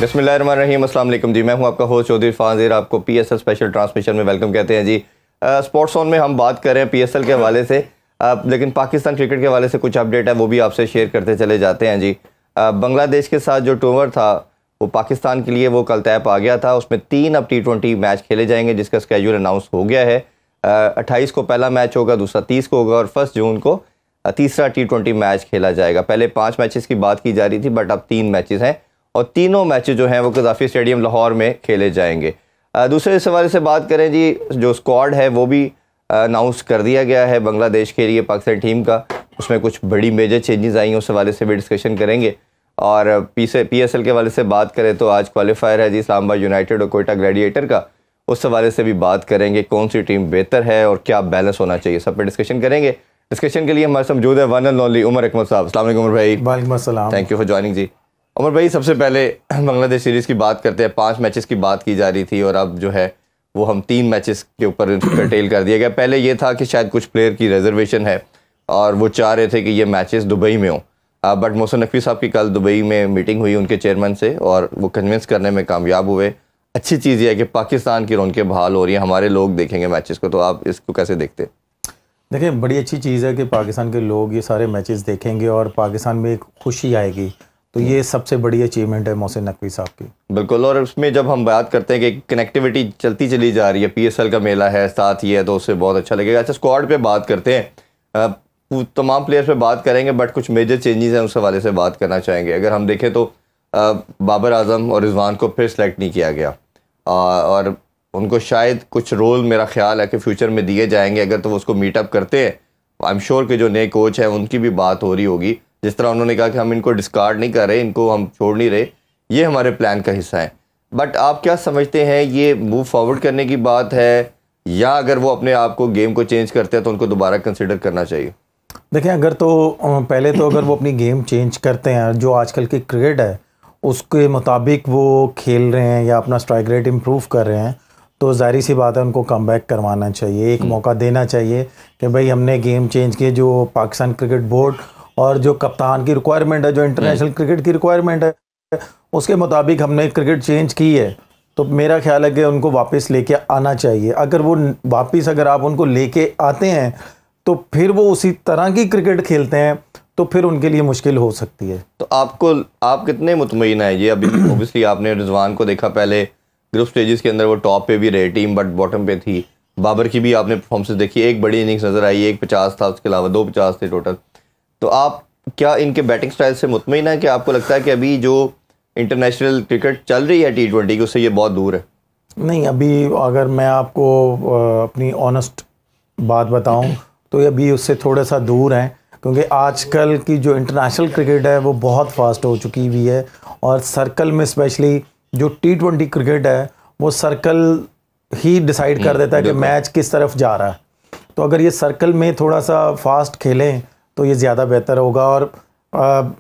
बिस्मिल्लाहिर्रहमानिर्रहीम, अस्सलाम वालेकुम जी। मैं हूं आपका होस्ट चौधरी फाजिर। आपको पीएसएल स्पेशल ट्रांसमिशन में वेलकम कहते हैं जी। स्पोर्ट्स ऑन में हम बात कर रहे हैं पीएसएल के हवाले से, लेकिन पाकिस्तान क्रिकेट के हवाले से कुछ अपडेट है वो भी आपसे शेयर करते चले जाते हैं जी। बांग्लादेश के साथ जो टूर था वो पाकिस्तान के लिए वो कल तय आ गया था। उसमें 3 अब T20 मैच खेले जाएंगे जिसका स्केड्यूल अनाउंस हो गया है। 28 को पहला मैच होगा, दूसरा 30 को होगा और 1 जून को तीसरा T20 मैच खेला जाएगा। पहले 5 मैचेस की बात की जा रही थी बट अब 3 मैचेस हैं और तीनों मैचेस जो हैं वो कज़ाफ़ी स्टेडियम लाहौर में खेले जाएंगे। दूसरे इस हवाले से बात करें जी, जो स्क्वाड है वो भी अनाउंस कर दिया गया है बांग्लादेश के लिए पाकिस्तान टीम का। उसमें कुछ बड़ी मेजर चेंजेस आई हैं, उस हवाले से भी डिस्कशन करेंगे। और पीएसएल के हवाले से बात करें तो आज क्वालिफायर है जी इस्लामाबाद यूनाइटेड और कोयटा ग्लैडिएटर का। उस हवाले से भी बात करेंगे कौन सी टीम बेहतर है और क्या बैलेंस होना चाहिए, सब पर डिस्कशन करेंगे। डिस्कशन के लिए हमारे साथ मौजूद है one and only Umar Akmal साहब। अस्सलाम वालेकुम उमर भाई। वालेकुम अस्सलाम। थैंक यू फॉर ज्वाइनिंग जी। उमर भाई, सबसे पहले बांग्लादेश सीरीज़ की बात करते हैं। 5 मैचेस की बात की जा रही थी और अब जो है वो हम 3 मैचेस के ऊपर कर्टेल कर दिया गया। पहले ये था कि शायद कुछ प्लेयर की रिजर्वेशन है और वो चाह रहे थे कि ये मैचेस दुबई में हों, बट मोहसिन नकवी साहब की कल दुबई में मीटिंग हुई उनके चेयरमैन से और वो कन्विंस करने में कामयाब हुए। अच्छी चीज़ ये है कि पाकिस्तान की रौनकें बहाल हो रही हैं, हमारे लोग देखेंगे मैचेस को, तो आप इसको कैसे देखते हैं? देखिए, बड़ी अच्छी चीज़ है कि पाकिस्तान के लोग ये सारे मैचेस देखेंगे और पाकिस्तान में एक खुशी आएगी, तो ये सबसे बड़ी अचीवमेंट है मोहसिन नकवी साहब की। बिल्कुल। और उसमें जब हम बात करते हैं कि कनेक्टिविटी चलती चली जा रही है, पीएसएल का मेला है साथ ही है, तो उससे बहुत अच्छा लगेगा। अच्छा, स्क्वाड पे बात करते हैं, तमाम प्लेयर्स पे बात करेंगे बट कुछ मेजर चेंजेस हैं उस हवाले से बात करना चाहेंगे। अगर हम देखें तो बाबर आजम और रिजवान को फिर सेलेक्ट नहीं किया गया और उनको शायद कुछ रोल मेरा ख्याल है कि फ्यूचर में दिए जाएंगे अगर तो वो उसको मीटअप करते हैं। आई एम श्योर कि जो नए कोच हैं उनकी भी बात हो रही होगी। जिस तरह उन्होंने कहा कि हम इनको डिस्कार्ड नहीं कर रहे, इनको हम छोड़ नहीं रहे, ये हमारे प्लान का हिस्सा है। बट आप क्या समझते हैं, ये मूव फॉरवर्ड करने की बात है या अगर वो अपने आप को गेम को चेंज करते हैं तो उनको दोबारा कंसिडर करना चाहिए? देखिए, अगर तो पहले तो अगर वो अपनी गेम चेंज करते हैं, जो आजकल की क्रिकेट है उसके मुताबिक वो खेल रहे हैं या अपना स्ट्राइक रेट इम्प्रूव कर रहे हैं, तो ज़ाहिर सी बात है उनको कम बैक करवाना चाहिए, एक मौका देना चाहिए कि भाई हमने गेम चेंज किए। जो पाकिस्तान क्रिकेट बोर्ड और जो कप्तान की रिक्वायरमेंट है, जो इंटरनेशनल क्रिकेट की रिक्वायरमेंट है, उसके मुताबिक हमने क्रिकेट चेंज की है, तो मेरा ख्याल है कि उनको वापस लेके आना चाहिए। अगर वो वापस अगर आप उनको लेके आते हैं तो फिर वो उसी तरह की क्रिकेट खेलते हैं तो फिर उनके लिए मुश्किल हो सकती है। तो आप कितने मुतमईन हैं? ये अभी ओबियसली आपने रिजवान को देखा, पहले ग्रुप स्टेजेस के अंदर वो टॉप पे भी रहे टीम बट बॉटम पे थी। बाबर की भी आपने परफॉर्मेंस देखी, एक बड़ी इनिंग्स नज़र आई, एक 50 था, उसके अलावा 2 50 थे टोटल। तो आप क्या इनके बैटिंग स्टाइल से मुतमईन है कि आपको लगता है कि अभी जो इंटरनेशनल क्रिकेट चल रही है T20 की उससे ये बहुत दूर है? नहीं, अभी अगर मैं आपको अपनी ऑनेस्ट बात बताऊं तो ये अभी उससे थोड़ा सा दूर हैं, क्योंकि आजकल की जो इंटरनेशनल क्रिकेट है वो बहुत फास्ट हो चुकी हुई है और सर्कल में स्पेशली जो T20 क्रिकेट है वो सर्कल ही डिसाइड कर देता है कि मैच किस तरफ जा रहा है। तो अगर ये सर्कल में थोड़ा सा फास्ट खेलें तो ये ज़्यादा बेहतर होगा। और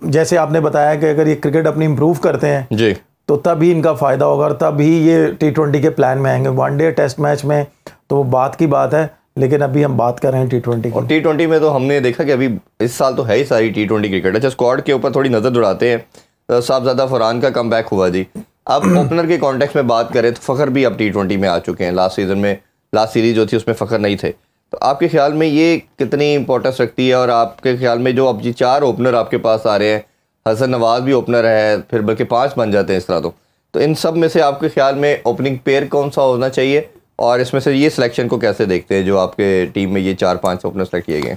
जैसे आपने बताया कि अगर ये क्रिकेट अपनी इम्प्रूव करते हैं जी तो तब ही इनका फ़ायदा होगा और तब ही ये T20 के प्लान में आएंगे। वनडे टेस्ट मैच में तो वो बात की बात है, लेकिन अभी हम बात कर रहे हैं T20 की। और T20 में तो हमने देखा कि अभी इस साल तो है ही सारी T20 क्रिकेट। अच्छा, स्क्वाड के ऊपर थोड़ी नज़र दौड़ाते हैं। साहबजादा फरहान का कमबैक हुआ जी। अब ओपनर के कॉन्टेक्स्ट में बात करें तो फ़खर भी अब T20 में आ चुके हैं। लास्ट सीज़न में लास्ट सीरीज जो थी उसमें फ़खर नहीं थे, तो आपके ख्याल में ये कितनी इंपॉर्टेंस रखती है? और आपके ख्याल में जो अब जी 4 ओपनर आपके पास आ रहे हैं, हसन नवाज भी ओपनर है, फिर बल्कि 5 बन जाते हैं इस तरह, तो इन सब में से आपके ख्याल में ओपनिंग पेयर कौन सा होना चाहिए और इसमें से ये सिलेक्शन को कैसे देखते हैं जो आपके टीम में ये 4-5 ओपनर सेलेक्ट किए गए?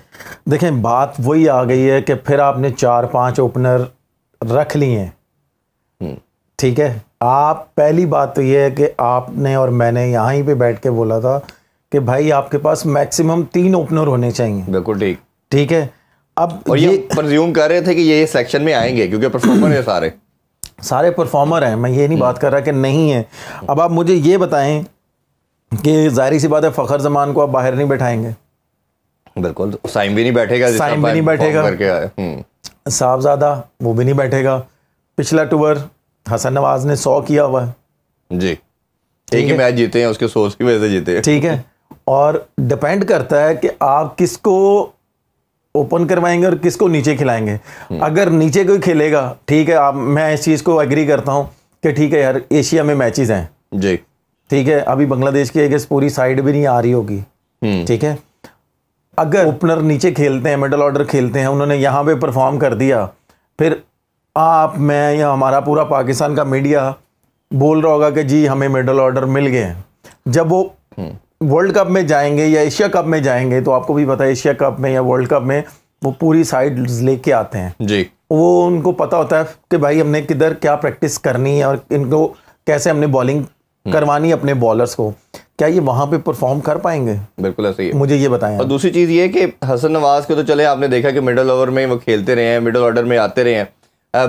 देखें, बात वही आ गई है कि फिर आपने 4-5 ओपनर रख लिए हैं, ठीक है। आप पहली बात तो ये है कि आपने और मैंने यहाँ ही पे बैठ के बोला था कि भाई आपके पास मैक्सिमम 3 ओपनर होने चाहिए। बिल्कुल ठीक, ठीक है। अब और ये प्रज्यूम कर रहे थे कि ये सेक्शन में आएंगे क्योंकि परफॉर्मर है, सारे परफॉर्मर हैं, मैं ये नहीं बात कर रहा कि नहीं है। अब आप मुझे ये बताएं कि जाहिर सी बात है फ़खर जमान को आप बाहर नहीं बैठाएंगे। बिल्कुल, साइम भी नहीं बैठेगा, साइम भी नहीं बैठेगा, साहबजादा वो भी नहीं बैठेगा। पिछला टूर हसन नवाज ने 100 किया हुआ है जी, एक ही मैच जीते हैं, उसके सोच की वजह से जीते हैं, ठीक है। और डिपेंड करता है कि आप किसको ओपन करवाएंगे और किसको नीचे खिलाएंगे। अगर नीचे कोई खेलेगा, ठीक है, आप मैं इस चीज़ को एग्री करता हूँ कि ठीक है यार एशिया में मैचेस हैं जी, ठीक है, अभी बांग्लादेश की एक पूरी साइड भी नहीं आ रही होगी, ठीक है, अगर ओपनर नीचे खेलते हैं, मिडल ऑर्डर खेलते हैं, उन्होंने यहाँ पे परफॉर्म कर दिया, फिर आप, मैं या हमारा पूरा पाकिस्तान का मीडिया बोल रहा होगा कि जी हमें मिडल ऑर्डर मिल गए हैं। जब वो वर्ल्ड कप में जाएंगे या एशिया कप में जाएंगे, तो आपको भी पता है एशिया कप में या वर्ल्ड कप में वो पूरी साइड लेके आते हैं जी, वो उनको पता होता है कि भाई हमने किधर क्या प्रैक्टिस करनी है और इनको कैसे हमने बॉलिंग करवानी है अपने बॉलर्स को। क्या ये वहां पे परफॉर्म कर पाएंगे? बिल्कुल ऐसे ही है। मुझे ये बताएं। और दूसरी चीज़ ये कि हसन नवाज को तो चले आपने देखा कि मिडल ओवर में वो खेलते रहे हैं, मिडल ऑर्डर में आते रहे हैं,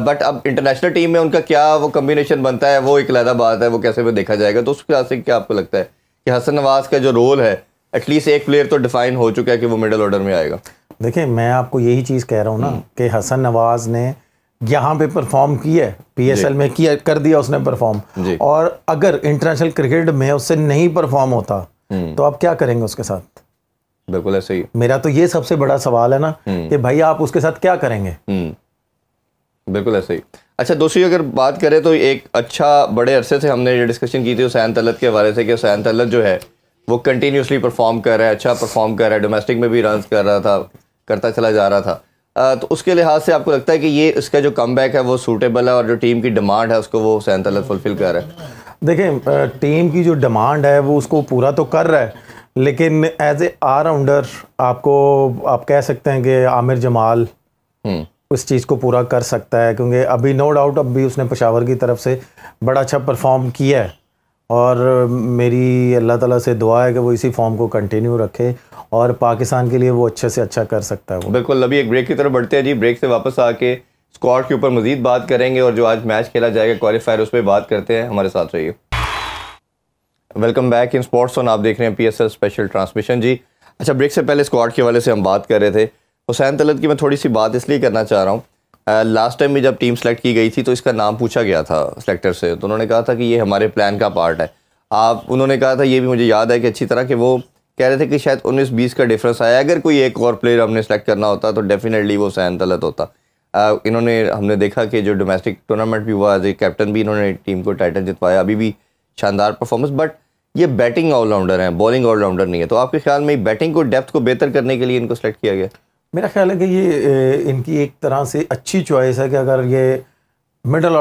बट अब इंटरनेशनल टीम में उनका क्या वो कम्बिनेशन बनता है वो एक अलग बात है, वो कैसे वो देखा जाएगा। तो उस हिसाब से क्या आपको लगता है कि हसन नवाज का जो रोल है, एटलीस्ट एक प्लेयर तो डिफाइन हो चुका है कि वो मिडल ऑर्डर में आएगा? देखिए मैं आपको यही चीज़ कह रहा हूँ ना कि हसन नवाज ने यहाँ पे परफॉर्म किया है, PSL में किया, कर दिया उसने परफॉर्म, और अगर इंटरनेशनल क्रिकेट में उससे नहीं परफॉर्म होता तो आप क्या करेंगे उसके साथ? बिल्कुल ऐसे ही। मेरा तो ये सबसे बड़ा सवाल है ना कि भाई आप उसके साथ क्या करेंगे? बिल्कुल ऐसे ही। अच्छा, दूसरी अगर बात करें तो एक अच्छा बड़े अरसे से हमने ये डिस्कशन की थी हुसैन तलत के हवाले से कि हुसैन तलत जो है वो कंटिन्यूसली परफॉर्म कर रहा है, अच्छा परफॉर्म कर रहा है, डोमेस्टिक में भी रन कर रहा था, करता चला जा रहा था। तो उसके लिहाज से आपको लगता है कि ये इसका जो कमबैक है वो सूटेबल है और जो टीम की डिमांड है उसको वो हुसैन तलत फुलफिल कर रहा है? देखें टीम की जो डिमांड है वो उसको पूरा तो कर रहा है, लेकिन एज ए ऑलराउंडर आपको आप कह सकते हैं कि आमिर जमाल उस चीज़ को पूरा कर सकता है, क्योंकि अभी नो डाउट अभी उसने पेशावर की तरफ से बड़ा अच्छा परफॉर्म किया है, और मेरी अल्लाह ताला से दुआ है कि वो इसी फॉर्म को कंटिन्यू रखे और पाकिस्तान के लिए वो अच्छे से अच्छा कर सकता है वो। बिल्कुल। अभी एक ब्रेक की तरफ बढ़ते हैं जी, ब्रेक से वापस आके स्क्वाड के ऊपर मजीद बात करेंगे और जो आज मैच खेला जाएगा क्वालिफायर उस पर बात करते हैं। हमारे साथ रहिए। Welcome back in sports on, आप देख रहे हैं PSL स्पेशल ट्रांसमिशन जी। अच्छा, ब्रेक से पहले स्क्वाड के हवाले से हम बात कर रहे थे। हुसैन तलत की मैं थोड़ी सी बात इसलिए करना चाह रहा हूँ, लास्ट टाइम भी जब टीम सेलेक्ट की गई थी तो इसका नाम पूछा गया था सेलेक्टर से, तो उन्होंने कहा था कि ये हमारे प्लान का पार्ट है। उन्होंने कहा था, ये भी मुझे याद है कि अच्छी तरह, कि वो कह रहे थे कि शायद 19-20 का डिफरेंस आया, अगर कोई एक और प्लेयर हमने सेलेक्ट करना होता तो डेफिनेटली वो हुसैन तलत होता। हमने देखा कि जो डोमेस्टिक टूर्नामेंट भी हुआ, एज ए कैप्टन भी इन्होंने टीम को टाइटल जितवाया, अभी भी शानदार परफॉर्मेंस, बट ये बैटिंग ऑलराउंडर हैं, बॉलिंग ऑलराउंडर नहीं है। तो आपके ख्याल में बैटिंग को, डेप्थ को बेहतर करने के लिए इनको सेलेक्ट किया गया? मेरा ख्याल है कि ये इनकी एक तरह से अच्छी चॉइस है कि अगर ये मिडल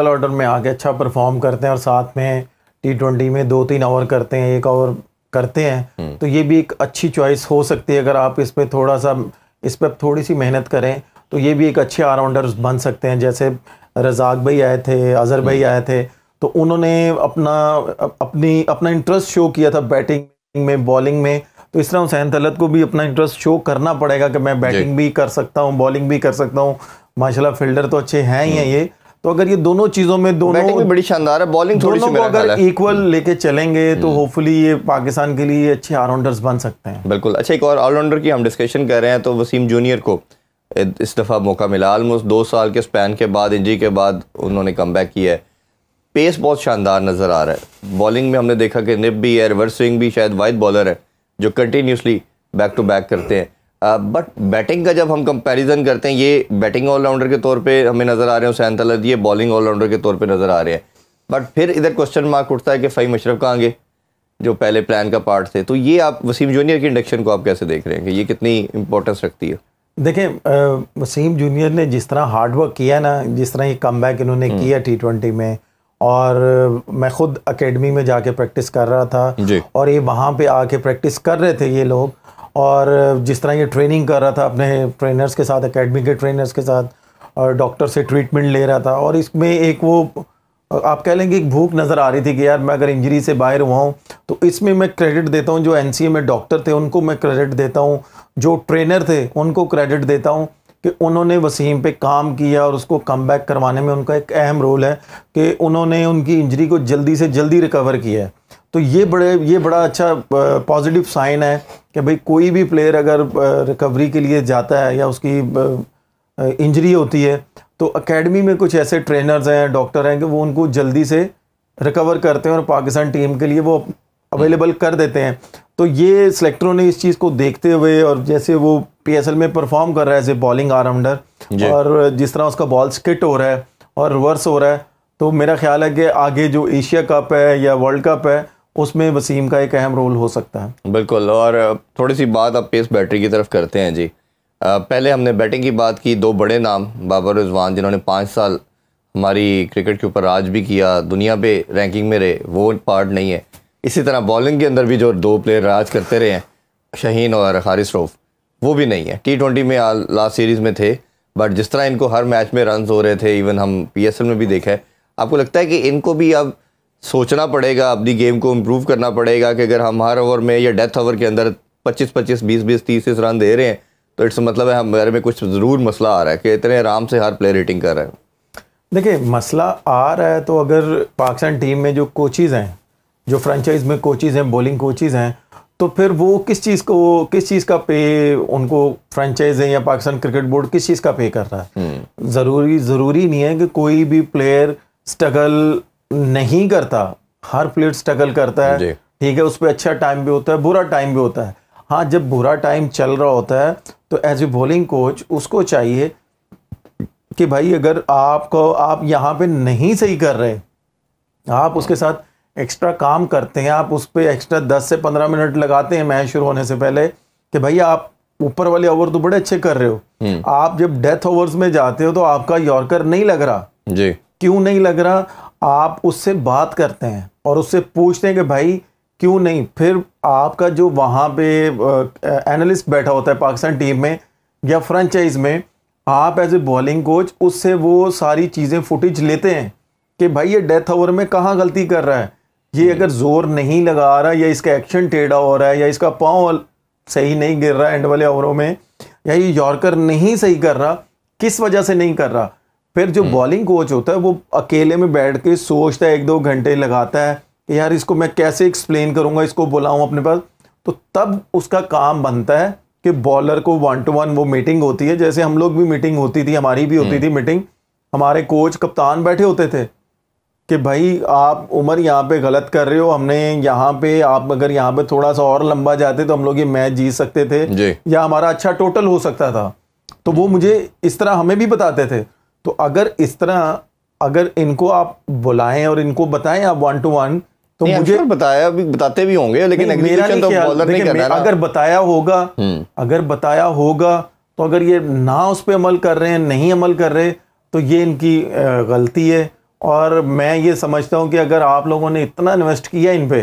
ऑर्डर में आके अच्छा परफॉर्म करते हैं और साथ में T20 में 2-3 ओवर करते हैं, 1 ओवर करते हैं, तो ये भी एक अच्छी चॉइस हो सकती है। अगर आप इस पर थोड़ी सी मेहनत करें तो ये भी एक अच्छे ऑलराउंडर्स बन सकते हैं। जैसे रज़ाक भाई आए थे, अज़हर भाई आए थे, तो उन्होंने अपना इंटरेस्ट शो किया था बैटिंग में, बॉलिंग में। तो इस तरह हुसैन तलत को भी अपना इंटरेस्ट शो करना पड़ेगा कि मैं बैटिंग भी कर सकता हूँ, बॉलिंग भी कर सकता हूँ। माशाल्लाह फील्डर तो अच्छे हैं ही हैं ये। तो अगर ये दोनों चीज़ों में, बैटिंग भी बड़ी शानदार है, बॉलिंग थोड़ी सी दोनों को अगर इक्वल लेके चलेंगे तो होपफुली ये पाकिस्तान के लिए अच्छे ऑलराउंडर्स बन सकते हैं। बिल्कुल। अच्छा, एक और ऑलराउंडर की हम डिस्कशन कर रहे हैं, तो वसीम जूनियर को इस दफ़ा मौका मिला। ऑलमोस्ट 2 साल के स्पैन के बाद, इंजरी के बाद उन्होंने कमबैक किया है। पेस बहुत शानदार नज़र आ रहा है। बॉलिंग में हमने देखा कि निप भी है, रिवर्स स्विंग भी, शायद वाइड बॉलर है जो कंटिन्यूसली बैक टू बैक करते हैं। बट बैटिंग का जब हम कंपैरिजन करते हैं, ये बैटिंग ऑलराउंडर के तौर पे हमें नज़र आ रहे हैं हुसैन तलत, ये बॉलिंग ऑलराउंडर के तौर पे नज़र आ रहे हैं। बट फिर इधर क्वेश्चन मार्क उठता है कि फ़हीम अशरफ कहाँ गए, जो पहले प्लान का पार्ट थे। तो ये आप वसीम जूनियर की इंडक्शन को आप कैसे देख रहे हैं कि ये कितनी इंपॉर्टेंस रखती है? देखें वसीम जूनियर ने जिस तरह हार्डवर्क किया ना, जिस तरह ये कमबैक इन्होंने किया T20 में, और मैं खुद एकेडमी में जाके प्रैक्टिस कर रहा था और ये वहाँ पे आके प्रैक्टिस कर रहे थे ये लोग, और जिस तरह ये ट्रेनिंग कर रहा था अपने ट्रेनर्स के साथ, एकेडमी के ट्रेनर्स के साथ, और डॉक्टर से ट्रीटमेंट ले रहा था, और इसमें एक वो आप कह लेंगे एक भूख नज़र आ रही थी कि यार मैं अगर इंजरी से बाहर हुआ हूँ तो इसमें मैं क्रेडिट देता हूँ। जो NCA में डॉक्टर थे उनको मैं क्रेडिट देता हूँ, जो ट्रेनर थे उनको क्रेडिट देता हूँ कि उन्होंने वसीम पे काम किया और उसको कम बैक करवाने में उनका एक अहम रोल है कि उन्होंने उनकी इंजरी को जल्दी से जल्दी रिकवर किया है। तो ये बड़ा अच्छा पॉजिटिव साइन है कि भाई कोई भी प्लेयर अगर रिकवरी के लिए जाता है या उसकी इंजरी होती है तो एकेडमी में कुछ ऐसे ट्रेनर्स हैं, डॉक्टर हैं कि वो उनको जल्दी से रिकवर करते हैं और पाकिस्तान टीम के लिए वो अवेलेबल कर देते हैं। तो ये सिलेक्टरों ने इस चीज़ को देखते हुए, और जैसे वो PSL में परफॉर्म कर रहा है एज ए बॉलिंग ऑलराउंडर, और जिस तरह उसका बॉल स्किट हो रहा है और रिवर्स हो रहा है, तो मेरा ख्याल है कि आगे जो एशिया कप है या वर्ल्ड कप है उसमें वसीम का एक अहम रोल हो सकता है। बिल्कुल। और थोड़ी सी बात अब पेस बैटरी की तरफ करते हैं जी। पहले हमने बैटिंग की बात की, दो बड़े नाम बाबर रिजवान जिन्होंने 5 साल हमारी क्रिकेट के ऊपर राज भी किया, दुनिया पे रैंकिंग में रहे, वो पार्ट नहीं है। इसी तरह बॉलिंग के अंदर भी जो दो प्लेयर राज करते रहे हैं, शाहीन और हारिस रऊफ, वो भी नहीं है। T20 में लास्ट सीरीज़ में थे, बट जिस तरह इनको हर मैच में रन हो रहे थे, इवन हम PSL में भी देखा है, आपको लगता है कि इनको भी अब सोचना पड़ेगा, अपनी गेम को इम्प्रूव करना पड़ेगा कि अगर हम हर ओवर में या डेथ ओवर के अंदर 25-25, 20-20, 30 रन दे रहे हैं तो इट्स मतलब है हमारे में कुछ ज़रूर मसला आ रहा है कि इतने आराम से हर प्लेयर हिटिंग कर रहा है। देखिए, मसला आ रहा है तो अगर पाकिस्तान टीम में जो कोचेज़ हैं, जो फ्रेंचाइज में कोचेज़ हैं, बॉलिंग कोचेज़ हैं, तो फिर वो किस चीज़ का पे उनको फ्रेंचाइज है या पाकिस्तान क्रिकेट बोर्ड किस चीज़ का पे कर रहा है। ज़रूरी नहीं है कि कोई भी प्लेयर स्ट्रगल नहीं करता, हर प्लेयर स्ट्रगल करता है, ठीक है, उस पर अच्छा टाइम भी होता है, बुरा टाइम भी होता है। हाँ, जब बुरा टाइम चल रहा होता है तो एज ए बॉलिंग कोच उसको चाहिए कि भाई अगर आप यहाँ पे नहीं सही कर रहे, आप उसके साथ एक्स्ट्रा काम करते हैं, आप उस पर एक्स्ट्रा 10 से 15 मिनट लगाते हैं मैच शुरू होने से पहले कि भाई आप ऊपर वाले ओवर तो बड़े अच्छे कर रहे हो, आप जब डेथ ओवर्स में जाते हो तो आपका यॉर्कर नहीं लग रहा जी, क्यों नहीं लग रहा, आप उससे बात करते हैं और उससे पूछते हैं कि भाई क्यों नहीं। फिर आपका जो वहाँ पे एनालिस्ट बैठा होता है पाकिस्तान टीम में या फ्रेंचाइज में, आप एज ए बॉलिंग कोच उससे वो सारी चीज़ें फुटेज लेते हैं कि भाई ये डेथ ओवर में कहाँ गलती कर रहा है, ये अगर जोर नहीं लगा रहा या इसका एक्शन टेढ़ा हो रहा है या इसका पाँव सही नहीं गिर रहा एंड वाले ओवरों में, या ये यॉर्कर नहीं सही कर रहा, किस वजह से नहीं कर रहा। फिर जो बॉलिंग कोच होता है वो अकेले में बैठ के सोचता है, 1-2 घंटे लगाता है कि यार इसको मैं कैसे एक्सप्लेन करूंगा, इसको बुलाऊं अपने पास, तो तब उसका काम बनता है कि बॉलर को 1-to-1 वो मीटिंग होती है, जैसे हम लोग भी मीटिंग होती थी, हमारी भी होती थी मीटिंग, हमारे कोच कप्तान बैठे होते थे कि भाई आप उमर यहाँ पे गलत कर रहे हो, हमने यहाँ पे आप अगर यहाँ पे थोड़ा सा और लंबा जाते तो हम लोग ये मैच जीत सकते थे या हमारा अच्छा टोटल हो सकता था। तो वो मुझे इस तरह हमें भी बताते थे। तो अगर इस तरह अगर इनको आप बुलाएं और इनको बताएं आप 1-to-1, तो मुझे बताते भी होंगे, लेकिन एग्जीक्यूशन तो बॉलर नहीं कर रहा है। अगर बताया होगा तो अगर ये ना उस पर अमल कर रहे हैं, नहीं अमल कर रहे, तो ये इनकी गलती है। और मैं ये समझता हूँ कि अगर आप लोगों ने इतना इन्वेस्ट किया इन पे,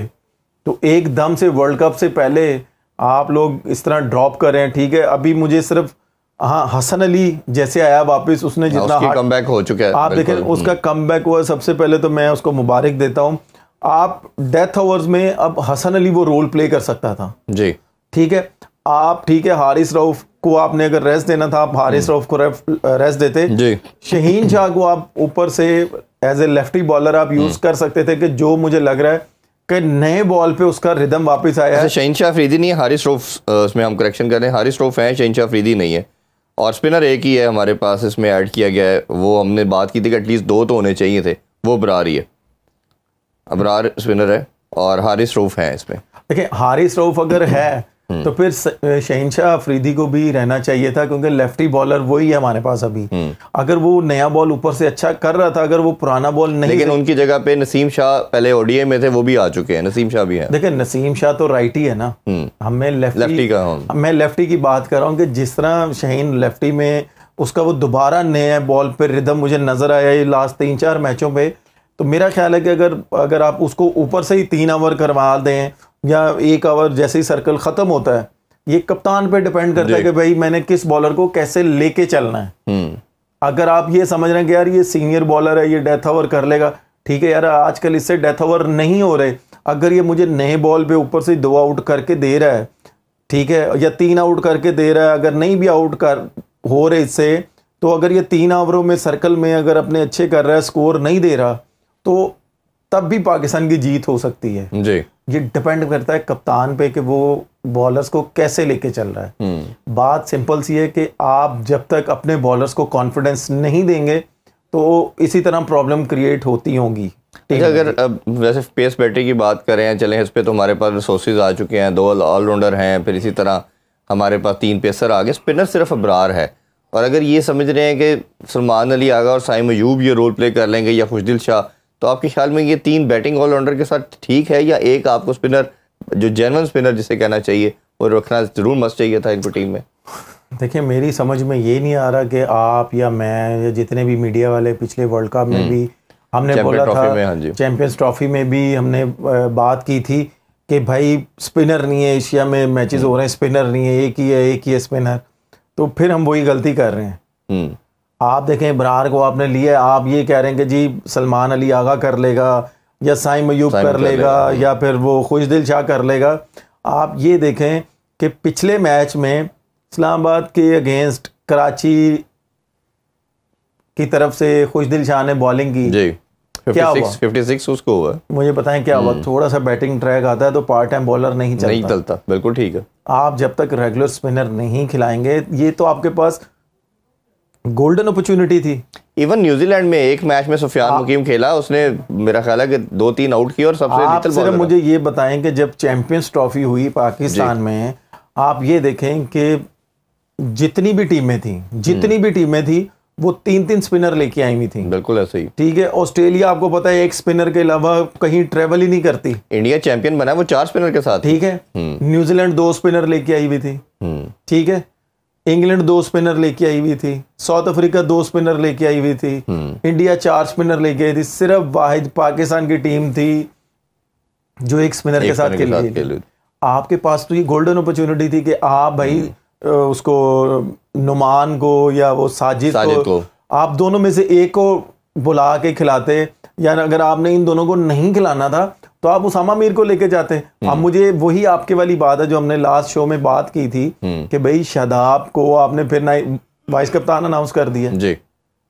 तो एकदम से वर्ल्ड कप से पहले आप लोग इस तरह ड्रॉप कर रहे हैं। ठीक है, अभी मुझे सिर्फ हसन अली जैसे आया वापस, उसने जितना कमबैक हो चुका है, आप देखें उसका कमबैक हुआ, सबसे पहले तो मैं उसको मुबारक देता हूँ। आप डेथ ओवर्स में अब हसन अली वो रोल प्ले कर सकता था जी, ठीक है, आप ठीक है, हारिस रऊफ को आपने अगर रेस्ट देना था, आप हारिस रऊफ को रेस्ट देते जी। शाहीन शाह को आप ऊपर से एज ए लेफ्टी बॉलर आप यूज कर सकते थे, कि जो मुझे लग रहा है कि नए बॉल पे उसका रिदम वापस आया है। शाहीन शाह अफरीदी नहीं है, हारिस रऊफ, उसमें हम करेक्शन कर रहे हैं, हारिस रऊफ है, शाहीन शाह अफरीदी नहीं है। और स्पिनर एक ही है हमारे पास, इसमें ऐड किया गया है, वो हमने बात की थी कि एटलीस्ट 2 तो होने चाहिए थे, वो अबरार ही है, अबरार स्पिनर है और हारिस रऊफ है इसमें। देखिए, हारिस रऊफ अगर है तो फिर शाहीन शाह अफरीदी को भी रहना चाहिए था, क्योंकि लेफ्टी बॉलर वही है हमारे पास अभी। अगर वो नया बॉल ऊपर से अच्छा कर रहा था, अगर वो पुराना बॉल नहीं, लेकिन उनकी जगह पे नसीम शाह पहले ओडीआई में थे, वो भी आ चुके हैं, नसीम शाह भी है। देखिए, नसीम शाह तो राइटी है ना, हमें लेफ्टी का, मैं लेफ्टी की बात कर रहा हूँ कि जिस तरह शाहीन लेफ्टी में उसका वो दोबारा नया बॉल पे रिदम मुझे नजर आया ये लास्ट 3-4 मैचों पे, तो मेरा ख्याल है कि अगर आप उसको ऊपर से ही 3 ओवर करवा दें या 1 ओवर जैसे ही सर्कल ख़त्म होता है, ये कप्तान पे डिपेंड करता है कि भाई मैंने किस बॉलर को कैसे लेके चलना है। अगर आप ये समझ रहे हैं कि यार ये सीनियर बॉलर है, ये डेथ ओवर कर लेगा, ठीक है यार, आजकल इससे डेथ ओवर नहीं हो रहे। अगर ये मुझे नए बॉल पे ऊपर से 2 आउट करके दे रहा है, ठीक है, या 3 आउट करके दे रहा है, अगर नहीं भी आउट कर हो रहे इससे, तो अगर ये 3 ओवरों में सर्कल में अगर अपने अच्छे कर रहा है, स्कोर नहीं दे रहा, तो तब भी पाकिस्तान की जीत हो सकती है जी। ये डिपेंड करता है कप्तान पे कि वो बॉलर्स को कैसे लेके चल रहा है। बात सिंपल सी है कि आप जब तक अपने बॉलर्स को कॉन्फिडेंस नहीं देंगे तो इसी तरह प्रॉब्लम क्रिएट होती होंगी। अगर वैसे पेस बैटरी की बात करें, चलें इस पे, तो हमारे पास रिसोर्सेज आ चुके हैं, 2 ऑलराउंडर हैं, फिर इसी तरह हमारे पास 3 पेसर आ गए, स्पिनर सिर्फ अबरार है। और अगर ये समझ रहे हैं कि सलमान अली आगा और साइम अयूब ये रोल प्ले कर लेंगे या खुशदिल शाह, तो आपके ख्याल में ये 3 बैटिंग ऑलराउंडर के साथ ठीक है, या एक आपको स्पिनर जो जेन्युइन स्पिनर जिसे कहना चाहिए वो रखना जरूर मस्ट चाहिए था इनको टीम में? देखिए, मेरी समझ में ये नहीं आ रहा कि आप या मैं या जितने भी मीडिया वाले पिछले वर्ल्ड कप में भी हमने बोला था, चैंपियंस ट्रॉफी में भी हमने बात की थी कि भाई स्पिनर नहीं है, एशिया में मैचेस हो रहे हैं, स्पिनर नहीं है, एक ही है स्पिनर। तो फिर हम वही गलती कर रहे हैं। आप देखें, इब्रार को आपने लिया, आप ये कह रहे हैं कि जी सलमान अली आगा कर लेगा या साइम अयूब कर लेगा या फिर वो खुशदिल शाह कर लेगा। आप ये देखें कि पिछले मैच में इस्लामाबाद के अगेंस्ट कराची की तरफ से खुशदिल शाह ने बॉलिंग की जी। 56 उसको हुआ। मुझे बताएं क्या हुआ? थोड़ा सा बैटिंग ट्रैक आता है तो पार्ट टाइम बॉलर नहीं चलता। बिल्कुल ठीक है। आप जब तक रेगुलर स्पिनर नहीं खिलाएंगे, ये तो आपके पास गोल्डन अपॉर्चुनिटी थी। इवन न्यूजीलैंड में एक मैच में सुफियान मुकीम खेला, उसने मेरा ख्याल है कि 2-3 आउट किए और सबसे आप सिर्फ मुझे ये बताएं कि जब चैंपियंस ट्रॉफी हुई पाकिस्तान में, आप ये देखें कि जितनी भी टीमें थी वो 3-3 स्पिनर लेके आई हुई थी। बिल्कुल ऐसे ही। ठीक है। ऑस्ट्रेलिया आपको पता है एक स्पिनर के अलावा कहीं ट्रेवल ही नहीं करती। इंडिया चैंपियन बना वो 4 स्पिनर के साथ। ठीक है। न्यूजीलैंड 2 स्पिनर लेके आई हुई थी। ठीक है। इंग्लैंड 2 स्पिनर लेके आई हुई थी। साउथ अफ्रीका 2 स्पिनर लेके आई हुई थी। इंडिया 4 स्पिनर लेके आई थी। सिर्फ वाहिद पाकिस्तान की टीम थी जो एक स्पिनर के साथ खेली। आपके पास तो ये गोल्डन अपॉर्चुनिटी थी कि आप भाई उसको नुमान को या वो साजिद को आप दोनों में से एक को बुला के खिलाते, या अगर आपने इन दोनों को नहीं खिलाना था तो आप उसामा मीर को लेके जाते। अब मुझे वही आपके वाली बात है जो हमने लास्ट शो में बात की थी कि भाई शादाब को आपने फिर वाइस कप्तान अनाउंस कर दिया जी।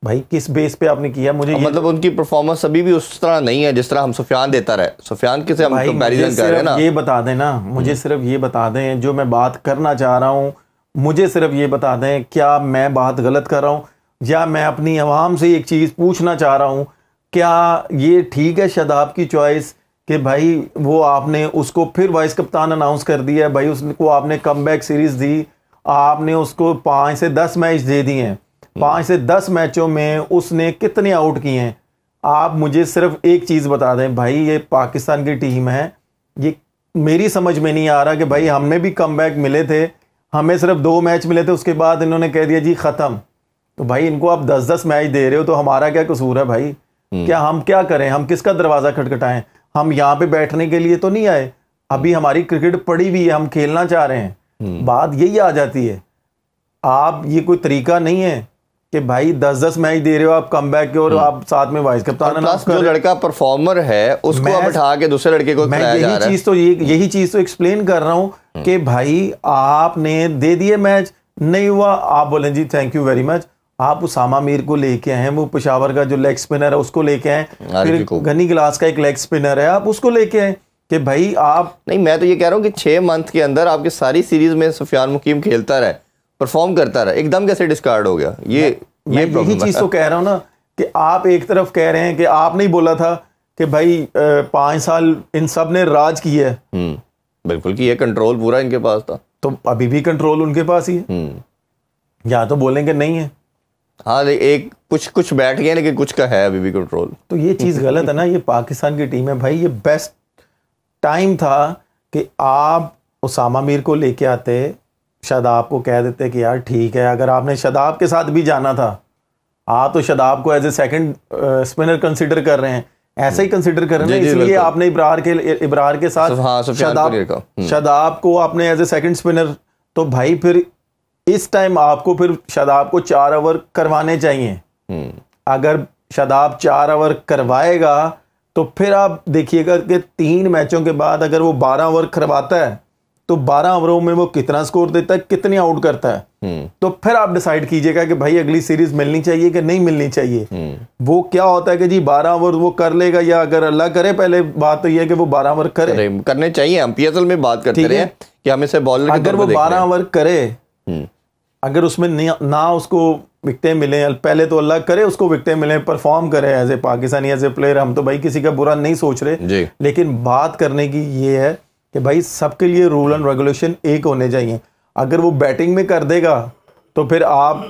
भाई किस बेस पे आपने किया? मुझे मतलब उनकी परफॉर्मेंस अभी भी उस तरह नहीं है जिस तरह हम सुफियान देता रहे। सुफियान के से हम कंपैरिजन कर रहे हैं ना। ये बता दें ना, मुझे सिर्फ ये बता दें जो मैं बात करना चाह रहा हूँ, मुझे सिर्फ ये बता दें क्या मैं बात गलत कर रहा हूँ, या मैं अपनी आवाम से एक चीज़ पूछना चाह रहा हूँ, क्या ये ठीक है शादाब की चॉइस कि भाई वो आपने उसको फिर वाइस कप्तान अनाउंस कर दिया है? भाई उसको आपने कमबैक सीरीज दी, आपने उसको 5 से 10 मैच दे दिए हैं, 5 से 10 मैचों में उसने कितने आउट किए हैं? आप मुझे सिर्फ एक चीज़ बता दें भाई, ये पाकिस्तान की टीम है, ये मेरी समझ में नहीं आ रहा कि भाई हमने भी कमबैक मिले थे, हमें सिर्फ 2 मैच मिले थे, उसके बाद इन्होंने कह दिया जी ख़त्म। तो भाई इनको आप 10-10 मैच दे रहे हो तो हमारा क्या कसूर है भाई? क्या हम क्या करें? हम किसका दरवाज़ा खटखटाएं? हम यहाँ पे बैठने के लिए तो नहीं आए, अभी हमारी क्रिकेट पड़ी हुई है, हम खेलना चाह रहे हैं। बात यही आ जाती है। आप ये कोई तरीका नहीं है कि भाई 10-10 मैच दे रहे हो आप कमबैक के और आप साथ में वाइस कप्तान जो लड़का परफॉर्मर है उसको आप उठा के दूसरे लड़के को मैं यही चीज तो एक्सप्लेन कर रहा हूँ कि भाई आपने दे दिए मैच, नहीं हुआ आप बोलें जी थैंक यू वेरी मच। आप उसामा मीर को लेके आए, वो पेशावर का जो लेग स्पिनर है उसको लेके आए, फिर गनी गिलास का एक लेग स्पिनर है आप उसको लेके आए कि भाई आप नहीं। मैं तो ये कह रहा हूँ कि 6 मंथ के अंदर आपकी सारी सीरीज में सुफियान मुकीम खेलता रहे, परफॉर्म करता रहा, एकदम कैसे डिस्कार्ड हो गया? मैं यही चीज तो कह रहा हूँ ना कि आप एक तरफ कह रहे हैं कि आपने ही बोला था कि भाई 5 साल इन सब ने राज किया है। बिल्कुल कि ये कंट्रोल पूरा इनके पास था, तो अभी भी कंट्रोल उनके पास ही है। या तो बोलेंगे नहीं है, हाँ एक कुछ बैठ गए लेकिन कुछ का है अभी भी कंट्रोल। तो ये चीज़ गलत है ना। ये पाकिस्तान की टीम है भाई, ये बेस्ट टाइम था कि आप उसामा मीर को लेके आते, शादाब को कह देते कि यार ठीक है, अगर आपने शादाब के साथ भी जाना था, आप तो शादाब को as a second spinner consider कर रहे हैं, ऐसा ही कंसिडर कर रहे हैं, इसलिए आपने इब्रार के साथ शादाब को आपने एज ए सेकंड स्पिनर। तो भाई फिर इस टाइम आपको फिर शादाब को 4 ओवर करवाने चाहिए। अगर शादाब 4 ओवर करवाएगा तो फिर आप देखिएगा कि 3 मैचों के बाद अगर वो 12 ओवर करवाता है तो 12 ओवरों में वो कितना स्कोर देता है, कितने आउट करता है, तो फिर आप डिसाइड कीजिएगा कि भाई अगली सीरीज मिलनी चाहिए कि नहीं मिलनी चाहिए। वो क्या होता है कि जी 12 ओवर वो कर लेगा, या अगर अल्लाह करे, पहले बात तो ये है कि वो 12 ओवर करने चाहिए। हम पीएसएल में बात करते रहे हैं कि हमें से बॉलर अगर वो 12 ओवर करे, अगर उसमें ना उसको विकेटें मिले, पहले तो अल्लाह करे उसको विकेटें मिले, परफॉर्म करे as a Pakistani, as a player. हम तो भाई किसी का बुरा नहीं सोच रहे, लेकिन बात करने की ये है कि भाई सबके लिए रूल एंड रेगुलेशन एक होने चाहिए। अगर वो बैटिंग में कर देगा तो फिर आप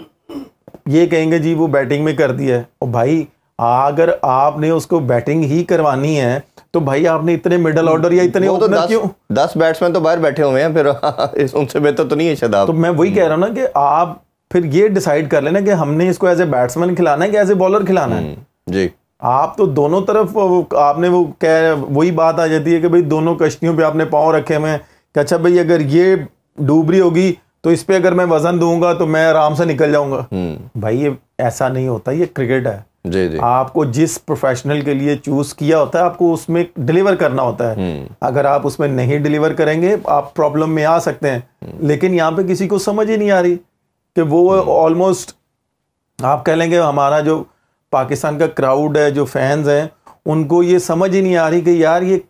ये कहेंगे जी वो बैटिंग में कर दिया है। और भाई अगर आपने उसको बैटिंग ही करवानी है तो भाई आपने इतने मिडल ऑर्डर या इतने ओपनर क्यों? 10 बैट्समैन तो बाहर बैठे हुए हैं फिर उनसे बेहतर तो नहीं है शादाब। तो मैं वही कह रहा हूँ ना कि आप फिर ये डिसाइड कर लेना कि हमने इसको एज ए बैट्समैन खिलाना है कि एज ए बॉलर खिलाना है। जी, आप तो दोनों तरफ आपने वो कह वही बात आ जाती है कि भाई दोनों कश्तियों पे आपने पाँव रखे हुए हैं कि अच्छा भाई अगर ये डूब रही होगी तो इस पे अगर मैं वजन दूंगा तो मैं आराम से निकल जाऊंगा। भाई ये ऐसा नहीं होता, ये क्रिकेट है। जी जी। आपको जिस प्रोफेशनल के लिए चूज किया होता है आपको उसमें डिलीवर करना होता है। अगर आप उसमें नहीं डिलीवर करेंगे आप प्रॉब्लम में आ सकते हैं। लेकिन यहाँ पे किसी को समझ ही नहीं आ रही कि वो ऑलमोस्ट आप कह लेंगे हमारा जो पाकिस्तान का क्राउड है, जो फैंस हैं, उनको ये समझ ही नहीं आ रही कि यार ये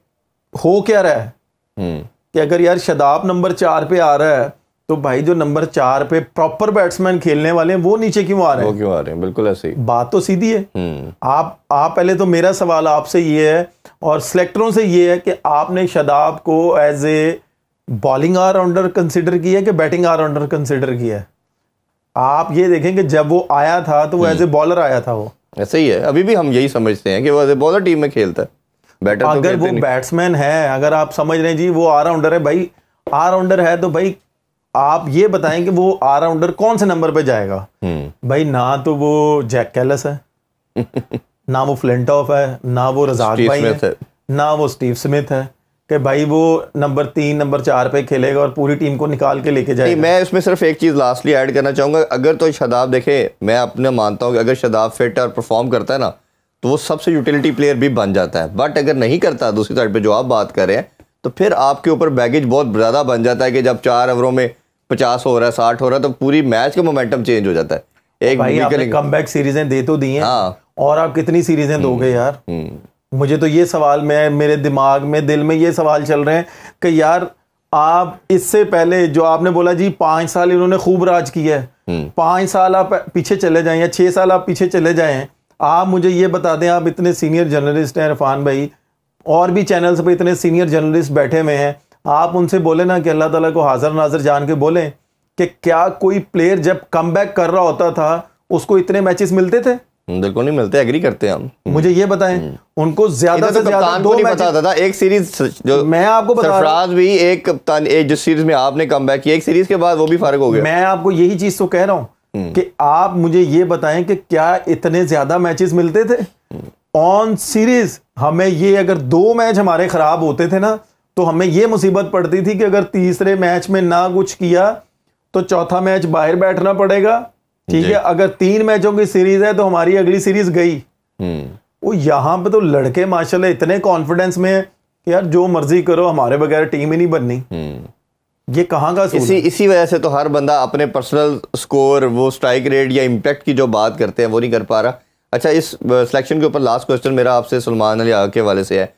हो क्या रहा है। कि अगर यार शादाब नंबर 4 पे आ रहा है तो भाई जो नंबर 4 पे प्रॉपर बैट्समैन खेलने वाले हैं वो नीचे क्यों आ रहे हैं? वो क्यों आ रहे हैं? बिल्कुल ऐसे ही बात तो सीधी है। आप पहले तो मेरा सवाल आपसे ये है और सिलेक्टरों से ये है कि आपने शादाब को as a bowling allrounder consider किया कि बैटिंग ऑलराउंडर कंसिडर किया? आप ये देखें कि जब वो आया था तो वो एज ए बॉलर आया था। वो ऐसे ही है, अभी भी हम यही समझते हैं कि वो एज ए बॉलर टीम में खेलता है। बैटर अगर वो बैट्समैन है, अगर आप समझ रहे हैं जी वो ऑलराउंडर है, भाई ऑलराउंडर है तो भाई आप ये बताएं कि वो ऑलराउंडर कौन से नंबर पे जाएगा? भाई ना तो वो जैक कैलिस है ना वो फ्लिंटॉफ है, ना वो रजाक भाई है, ना वो स्टीव स्मिथ है कि भाई वो नंबर 3 नंबर 4 पे खेलेगा और पूरी टीम को निकाल के लेके जाएगा। मैं इसमें सिर्फ एक चीज़ लास्टली ऐड करना चाहूँगा। अगर तो शादाब देखे, मैं अपने मानता हूँ कि अगर शादाब फिट और परफॉर्म करता है ना तो वो सबसे यूटिलिटी प्लेयर भी बन जाता है। बट अगर नहीं करता, दूसरी साइड पे जो आप बात कर रहे हैं, तो फिर आपके ऊपर बैगेज बहुत ज़्यादा बन जाता है कि जब 4 ओवरों में 50 हो रहा है, 60 हो रहा है, तो पूरी मैच का मोमेंटम चेंज हो जाता है। एक भाई आपने कमबैक सीरीजें दे तो दी हैं। हाँ। और आप कितनी सीरीजें दोगे यार? मुझे तो ये सवाल मेरे दिमाग में, दिल में ये सवाल चल रहे हैं कि यार आप इससे पहले जो आपने बोला जी 5 साल इन्होंने खूब राज किया है, 5 साल आप पीछे चले जाएं या 6 साल आप पीछे चले जाएं, आप मुझे ये बता दें, आप इतने सीनियर जर्नलिस्ट हैं इरफान भाई, और भी चैनल्स पे इतने सीनियर जर्नलिस्ट बैठे हुए हैं, आप उनसे बोले ना कि अल्लाह ताला को हाजिर नाजिर जान के बोलें कि क्या कोई प्लेयर जब कमबैक कर रहा होता था उसको इतने मैचेस मिलते थे? बिल्कुल नहीं मिलते, एग्री करते हैं हम। मुझे ये बताएं, उनको ज्यादा से ज्यादा 2 मैच था। एक सीरीज जो मैं आपको बता रहा हूं, भी एक कप्तान, एक जिस सीरीज में आपने कमबैक किया, एक सीरीज के बाद वो भी फर्क हो गया। मैं आपको यही चीज तो कह रहा हूं कि आप मुझे ये बताएं कि क्या इतने ज्यादा मैचेस मिलते थे ऑन सीरीज? हमें ये अगर 2 मैच हमारे खराब होते थे ना तो हमें ये मुसीबत पड़ती थी कि अगर तीसरे मैच में ना कुछ किया तो चौथा मैच बाहर बैठना पड़ेगा। ठीक है, अगर 3 मैचों की सीरीज है तो हमारी अगली सीरीज गई। वो यहाँ पे तो लड़के माशाल्लाह इतने कॉन्फिडेंस में कि यार जो मर्जी करो हमारे बगैर टीम ही नहीं बननी। ये कहाँ का इसी वजह से तो हर बंदा अपने पर्सनल स्कोर, वो स्ट्राइक रेट या इम्पैक्ट की जो बात करते हैं वो नहीं कर पा रहा। अच्छा, इस सिलेक्शन के ऊपर लास्ट क्वेश्चन मेरा आपसे सलमान अली आगा के हवाले से है।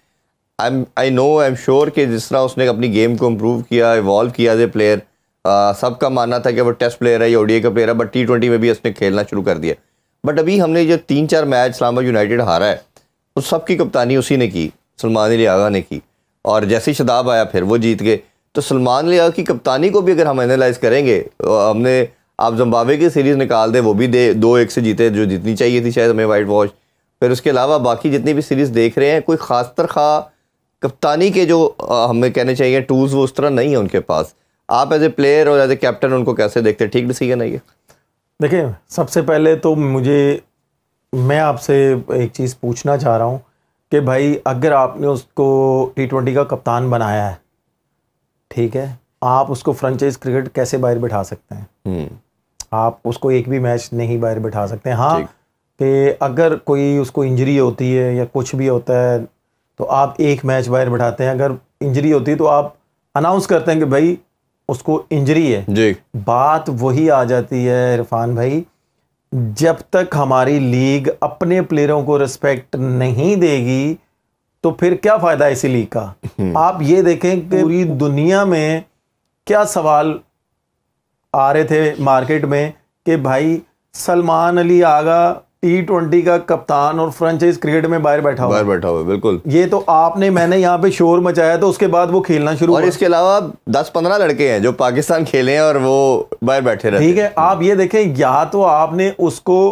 आई एम श्योर कि जिस तरह उसने अपनी गेम को इम्प्रूव किया, इवॉल्व किया एज ए प्लेयर, सबका मानना था कि वो टेस्ट प्लेयर है या ओडीआई का प्लेयर है, बट T20 में भी उसने खेलना शुरू कर दिया। बट अभी हमने जो 3-4 मैच इस्लामाबाद यूनाइटेड हारा है, उस सब की कप्तानी उसी ने की, सलमान अली आगा ने की, और जैसे ही शादाब आया फिर वो जीत गए। तो सलमान अली आगा की कप्तानी को भी अगर हम एनालाइज करेंगे, हमने आप जिम्बाब्वे की सीरीज़ निकाल दे, वो भी 2-1 से जीते, जो जीतनी चाहिए थी शायद हमें वाइट वॉश। फिर उसके अलावा बाकी जितनी भी सीरीज़ देख रहे हैं, कोई ख़ास तरह कप्तानी के जो हमें कहने चाहिए टूल्स वो उस तरह नहीं है उनके पास। आप एज ए प्लेयर और एज ए कैप्टन उनको कैसे देखते हैं? ठीक डिसीजन है ये? देखिए, सबसे पहले तो मैं आपसे एक चीज़ पूछना चाह रहा हूँ कि भाई अगर आपने उसको T20 का कप्तान बनाया है, ठीक है, आप उसको फ्रेंचाइज क्रिकेट कैसे बाहर बिठा सकते हैं? आप उसको एक भी मैच नहीं बाहर बिठा सकते हैं। हाँ, कि अगर कोई उसको इंजरी होती है या कुछ भी होता है तो आप एक मैच बाहर बिठाते हैं। अगर इंजरी होती है तो आप अनाउंस करते हैं कि भाई उसको इंजरी है जी। बात वही आ जाती है इरफान भाई, जब तक हमारी लीग अपने प्लेयरों को रिस्पेक्ट नहीं देगी तो फिर क्या फ़ायदा इसी लीग का? आप ये देखें कि पूरी दुनिया में क्या सवाल आ रहे थे मार्केट में कि भाई सलमान अली आगा T20 का कप्तान और फ्रेंचाइज क्रिकेट में बाहर बैठा हुआ बिल्कुल। ये तो मैंने यहाँ पे शोर मचाया तो उसके बाद वो खेलना शुरू और इसके अलावा 10-15 लड़के हैं जो पाकिस्तान खेले हैं और वो बाहर बैठे रहते हैं। ठीक है, आप ये देखें, या तो आपने उसको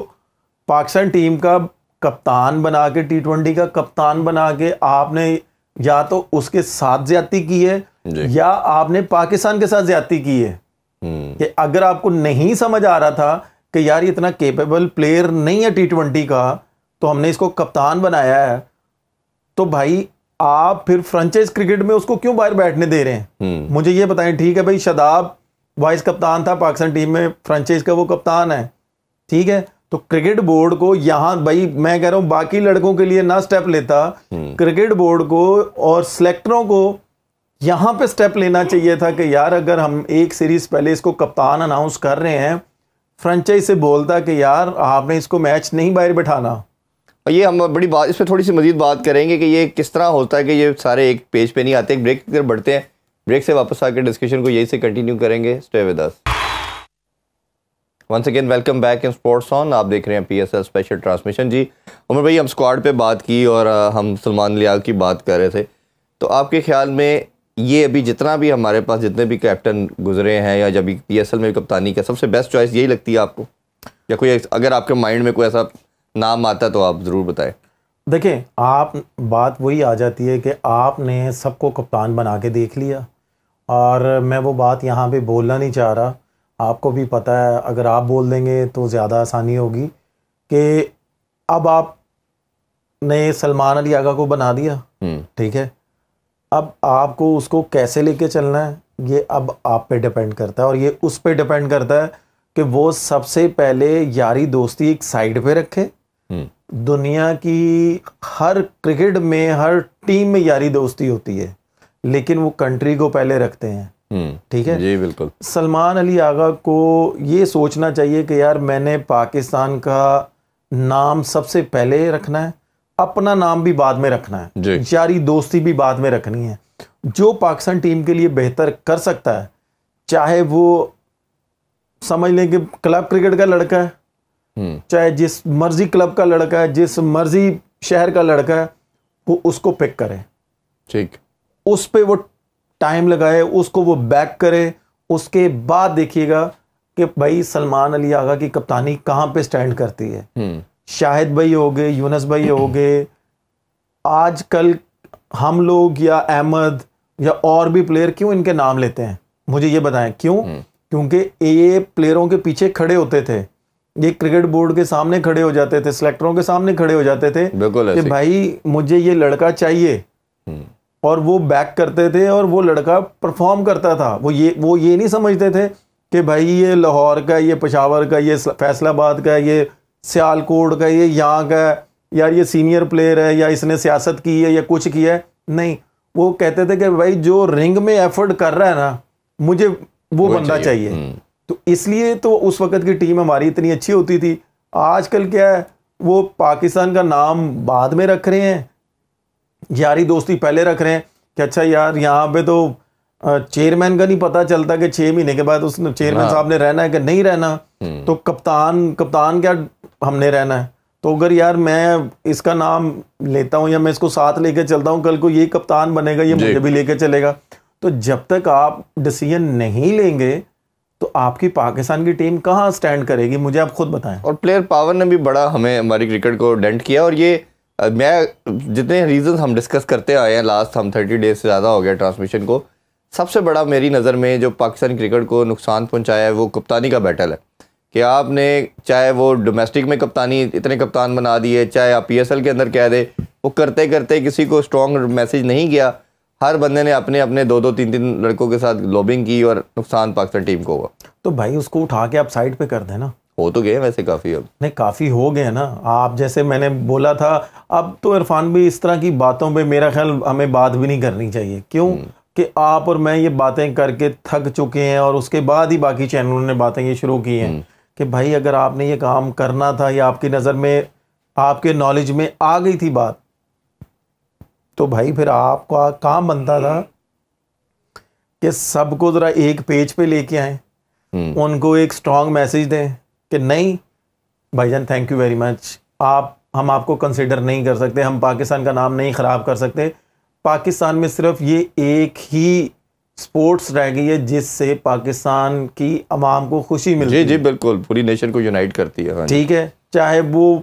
पाकिस्तान टीम का कप्तान बना के, T20 का कप्तान बना के आपने या तो उसके साथ ज्यादती की है या आपने पाकिस्तान के साथ ज्यादती की है। कि अगर आपको नहीं समझ आ रहा था कि यार ये इतना केपेबल प्लेयर नहीं है T20 का, तो हमने इसको कप्तान बनाया है, तो भाई आप फिर फ्रेंचाइज क्रिकेट में उसको क्यों बाहर बैठने दे रहे हैं? मुझे ये बताएं। ठीक है भाई, शादाब वाइस कप्तान था पाकिस्तान टीम में, फ्रेंचाइज का वो कप्तान है, ठीक है। तो क्रिकेट बोर्ड को यहाँ, भाई मैं कह रहा हूँ बाकी लड़कों के लिए ना स्टेप लेता, क्रिकेट बोर्ड को और सिलेक्टरों को यहाँ पे स्टेप लेना चाहिए था कि यार अगर हम एक सीरीज पहले इसको कप्तान अनाउंस कर रहे हैं, फ्रेंचाइज से बोलता कि यार आपने इसको मैच नहीं बाहर बैठाना। ये हम बड़ी बात, इस पर थोड़ी सी मजीद बात करेंगे कि ये किस तरह होता है कि ये सारे एक पेज पे नहीं आते। एक ब्रेक की तरफ बढ़ते हैं, ब्रेक से वापस आकर डिस्कशन को यही से कंटिन्यू करेंगे। Stay with us. Once again welcome back in sports on. आप देख रहे हैं PSL स्पेशल ट्रांसमिशन। जी उमर भाई, हम स्क्वाड पे बात की और हम सलमान लियाग की बात कर रहे थे, तो आपके ख्याल में ये अभी जितना भी हमारे पास जितने भी कैप्टन गुजरे हैं या जब PSL में कप्तानी का सबसे बेस्ट चॉइस यही लगती है आपको, या कोई अगर आपके माइंड में कोई ऐसा नाम आता है तो आप ज़रूर बताएं। देखें, आप बात वही आ जाती है कि आपने सबको कप्तान बना के देख लिया, और मैं वो बात यहाँ पे बोलना नहीं चाह रहा, आपको भी पता है, अगर आप बोल देंगे तो ज़्यादा आसानी होगी कि अब आपने सलमान अली आगा को बना दिया, ठीक है, अब आपको उसको कैसे लेके चलना है ये अब आप पे डिपेंड करता है, और ये उस पे डिपेंड करता है कि वो सबसे पहले यारी दोस्ती एक साइड पे रखे। दुनिया की हर क्रिकेट में, हर टीम में यारी दोस्ती होती है, लेकिन वो कंट्री को पहले रखते हैं, ठीक है जी बिल्कुल। सलमान अली आगा को ये सोचना चाहिए कि यार मैंने पाकिस्तान का नाम सबसे पहले रखना है, अपना नाम भी बाद में रखना है, यारी दोस्ती भी बाद में रखनी है। जो पाकिस्तान टीम के लिए बेहतर कर सकता है, चाहे वो समझ लें कि क्लब क्रिकेट का लड़का है, चाहे जिस मर्जी क्लब का लड़का है, जिस मर्जी शहर का लड़का है, वो उसको पिक करे, ठीक, उस पे वो टाइम लगाए, उसको वो बैक करे, उसके बाद देखिएगा कि भाई सलमान अली आगा की कप्तानी कहाँ पे स्टैंड करती है। शाहिद भाई हो गए, यूनस भाई हो गए, आजकल हम लोग या अहमद या और भी प्लेयर क्यों इनके नाम लेते हैं, मुझे ये बताएं क्यों? क्योंकि ये प्लेयरों के पीछे खड़े होते थे, ये क्रिकेट बोर्ड के सामने खड़े हो जाते थे, सिलेक्टरों के सामने खड़े हो जाते थे कि भाई मुझे ये लड़का चाहिए, और वो बैक करते थे और वो लड़का परफॉर्म करता था। वो ये नहीं समझते थे कि भाई ये लाहौर का, ये पेशावर का, ये फैसलाबाद का, ये सियालकोट का, ये यहाँ का, यार ये सीनियर प्लेयर है या इसने सियासत की है या कुछ किया है। नहीं, वो कहते थे कि भाई जो रिंग में एफर्ट कर रहा है ना, मुझे वो बंदा चाहिए। तो इसलिए तो उस वक्त की टीम हमारी इतनी अच्छी होती थी। आजकल क्या है, वो पाकिस्तान का नाम बाद में रख रहे हैं, यारी दोस्ती पहले रख रहे हैं कि अच्छा यार यहाँ पे तो चेयरमैन का नहीं पता चलता कि 6 महीने के बाद उसने चेयरमैन साहब ने रहना है कि नहीं रहना, तो कप्तान क्या हमने रहना है। तो अगर यार मैं इसका नाम लेता हूँ या मैं इसको साथ लेके चलता हूँ, कल को ये कप्तान बनेगा, ये मुझे भी लेके चलेगा। तो जब तक आप डिसीजन नहीं लेंगे तो आपकी पाकिस्तान की टीम कहाँ स्टैंड करेगी, मुझे आप खुद बताएं। और प्लेयर पावर ने भी बड़ा हमें हमारी क्रिकेट को डेंट किया, और ये मैं जितने रीजंस हम डिस्कस करते आए हैं लास्ट हम 30 डेज से ज़्यादा हो गया ट्रांसमिशन को, सबसे बड़ा मेरी नज़र में जो पाकिस्तानी क्रिकेट को नुकसान पहुंचाया है वो कप्तानी का बैटल है। कि आपने चाहे वो डोमेस्टिक में कप्तानी इतने कप्तान बना दिए, चाहे आप PSL के अंदर कह दे, वो करते करते किसी को स्ट्रॉन्ग मैसेज नहीं गया, हर बंदे ने अपने अपने 2-2 3-3 लड़कों के साथ लॉबिंग की और नुकसान पाकिस्तान टीम को हुआ। तो भाई उसको उठा के आप साइड पे कर देना। हो तो गए वैसे काफ़ी, अब नहीं काफ़ी हो गए ना। आप जैसे मैंने बोला था, अब तो इरफान भी इस तरह की बातों पे मेरा ख्याल हमें बात भी नहीं करनी चाहिए। क्यों कि आप और मैं ये बातें करके थक चुके हैं, और उसके बाद ही बाकी चैनलों ने बातें ये शुरू की हैं कि भाई अगर आपने ये काम करना था या आपकी नज़र में, आपके नॉलेज में आ गई थी बात, तो भाई फिर आपका काम बनता था कि सबको ज़रा एक पेज पे लेके आए, उनको एक स्ट्रॉन्ग मैसेज दें कि नहीं, भाईजान थैंक यू वेरी मच। हम आपको कंसिडर नहीं कर सकते, हम पाकिस्तान का नाम नहीं ख़राब कर सकते। पाकिस्तान में सिर्फ ये एक ही स्पोर्ट्स रह गई है जिससे पाकिस्तान की आवाम को खुशी मिलती है। जी जी बिल्कुल, पूरी नेशन को यूनाइट करती है। ठीक है, चाहे वो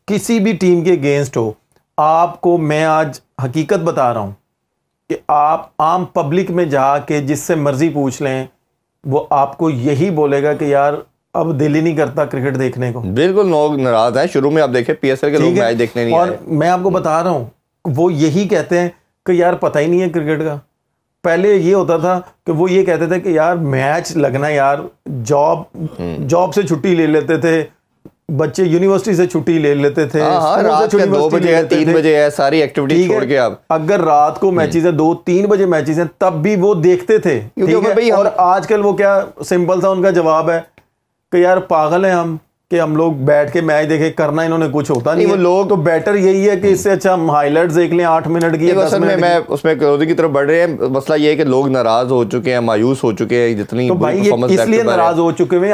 किसी भी टीम के अगेंस्ट हो। आपको मैं आज हकीकत बता रहा हूँ कि आप आम पब्लिक में जाके जिससे मर्जी पूछ लें, वो आपको यही बोलेगा कि यार अब दिल ही नहीं करता क्रिकेट देखने को। बिल्कुल लोग नाराज हैं। शुरू में आप देखें पीएसएल के लोग मैच देखने नहीं आए। और मैं आपको बता रहा हूँ, वो यही कहते हैं कि यार पता ही नहीं है क्रिकेट का। पहले ये होता था कि वो ये कहते थे कि यार मैच लगना, यार जॉब से छुट्टी ले लेते थे, बच्चे यूनिवर्सिटी से छुट्टी ले लेते थे, रात के 2 बजे है, 3 बजे है, सारी एक्टिविटी छोड़ के आप अगर रात को मैचेस है, 2-3 बजे मैचेस हैं, तब भी वो देखते थे। क्योंकि और आजकल वो क्या सिंपल सा उनका जवाब है कि यार पागल हैं हम कि हम लोग बैठ के मैच देखे, करना इन्होंने कुछ होता नहीं। वो लोग तो बेटर यही है कि इससे अच्छा हम हाइलाइट्स देख लें 8 मिनट की। असल में मैं उसमें क्लोजिंग की तरफ बढ़ रहे हैं। मसला ये है कि लोग नाराज हो चुके हैं, मायूस हो चुके हैं जितनी तो भाई ये इसलिए नाराज हो चुके हैं।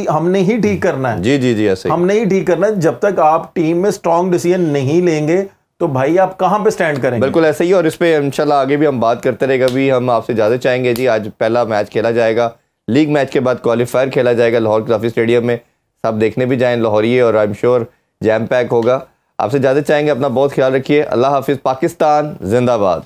हमने ही ठीक करना है। जी जी जी, ऐसे हमने ही ठीक करना है। जब तक आप टीम में स्ट्रॉन्ग डिसीजन नहीं लेंगे तो भाई आप कहाँ पे स्टैंड करेंगे। बिल्कुल ऐसे ही, और इस पे इंशाल्लाह आगे भी हम बात करते रहेगा। अभी हम आपसे ज़्यादा चाहेंगे जी, आज पहला मैच खेला जाएगा, लीग मैच के बाद क्वालिफायर खेला जाएगा लाहौर काफी स्टेडियम में। सब देखने भी जाएं लाहौरिये, और I am sure jam pack होगा। आपसे ज़्यादा चाहेंगे, अपना बहुत ख्याल रखिए। अल्लाह हाफिज़। पाकिस्तान जिंदाबाद।